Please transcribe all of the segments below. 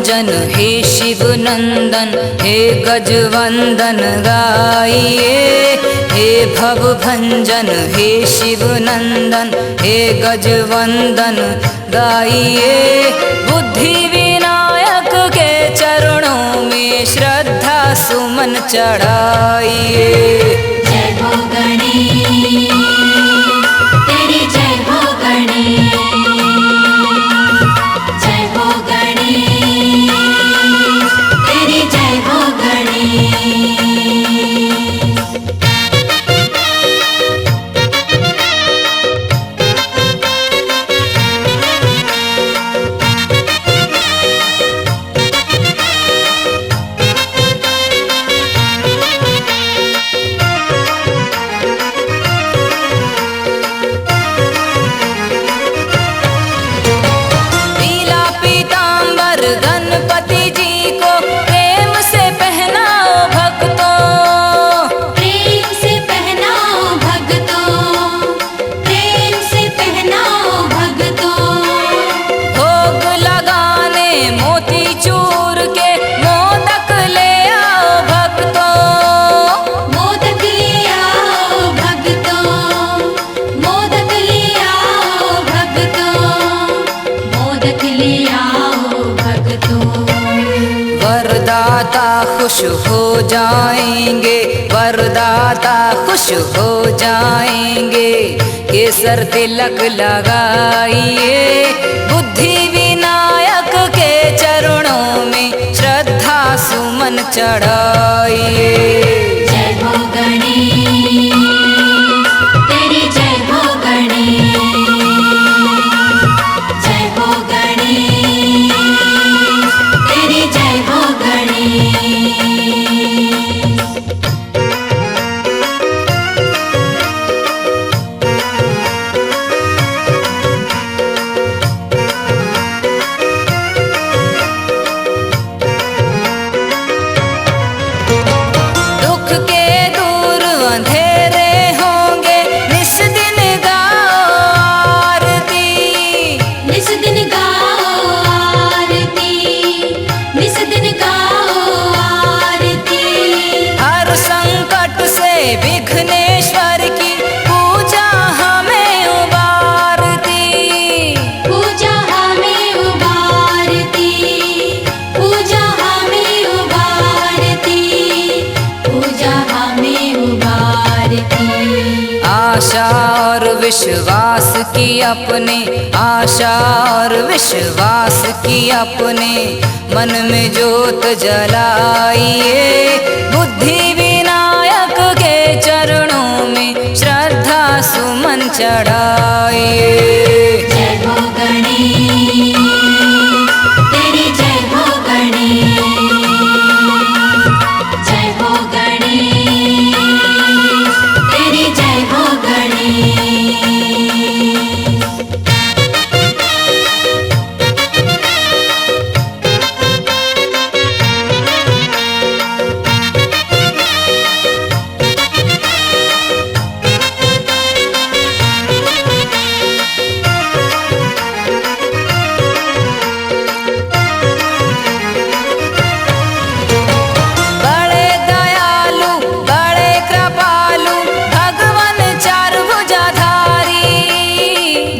भंजन हे शिव नंदन, हे गजवंदन गाइए। हे भव भंजन हे शिव नंदन, हे गजवंदन गाइए। बुद्धि विनायक के चरणों में श्रद्धा सुमन चढ़ाइए। जय हो गणेश, तेरी जय हो गणेश, जय हो गणेश, तेरी जय हो गणेश। गणपति जी को प्रेम से पहनाओ भक्तों, प्रेम से पहनाओ भक्तों, प्रेम से पहनाओ भक्तों। भोग लगाने मोती चूर के मोदक ले आओ भक्तों, मोदक ले आओ भक्तों, मोदक ले आओ भक्तों, मोदक ले आओ। वरदाता खुश हो जाएंगे, वरदाता खुश हो जाएंगे। केसर तिलक लगाइए, बुद्धि विनायक के चरणों में श्रद्धा सुमन चढ़ाइए। जय हो गणेश, तेरी जय हो गणेश, जय हो गणेश, तेरी जय हो गणेश। दुख के दूर अंधेरे होंगे, निस दिन गाओ आरती, निस दिन गाओ आरती, निस दिन गाओ आरती। हर संकट से विघ्नेश्वर की पूजा हमें उबारती, पूजा हमें उबारती, पूजा हमें उबारती, पूजा हमें उबारती। आशा और विश्वास की अपने, आशा और विश्वास की अपने मन में ज्योत जलाइए। बुद्धि विनायक के चरणों में श्रद्धा सुमन चढ़ाइए। जय हो गणेश, तेरी जय हो गणेश, जय हो गणेश, तेरी जय हो गणेश। बड़े दयालु बड़े कृपालु भगवन चार भुजाधारी,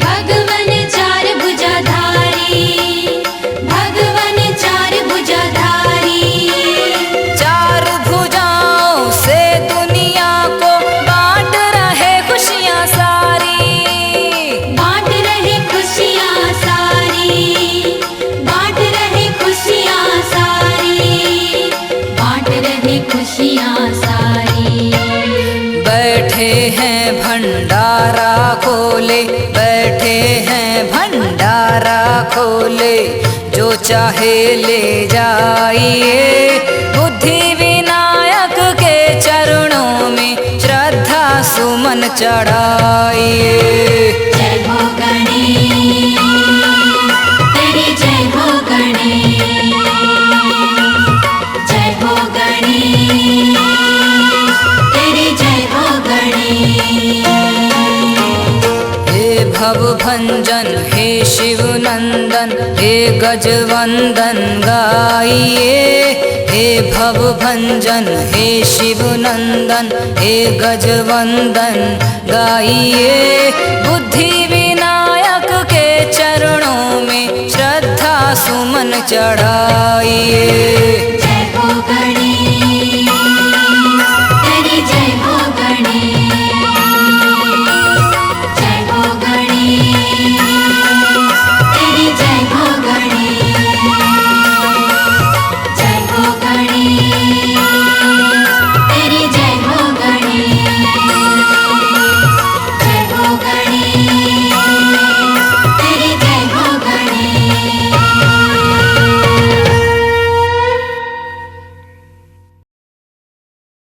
भगवन चार भुजाधारी, भगवन चार भुजाधारी। चार भुजाओं से दुनिया को बांट रहे खुशियाँ सारी, बांट रहे खुशियाँ सारी, बांट रहे खुशियाँ सारी, बांट रहे खुशियाँ सारी। बैठे हैं भंडारा खोले, बैठे हैं भंडारा खोले, जो चाहे ले जाइए। बुद्धि विनायक के चरणों में श्रद्धा सुमन चढ़ाइए। जय हो गणेश, तेरी जय हो गणेश, जय हो गणेश, तेरी जय हो गणेश। हे भव भंजन हे शिव नंदन हे गजवंदन गाइए, हे भव भंजन हे शिव नंदन हे गजवंदन गाइए। बुद्धि विनायक के चरणों में श्रद्धा सुमन चढ़ाइए। जय हो गणेश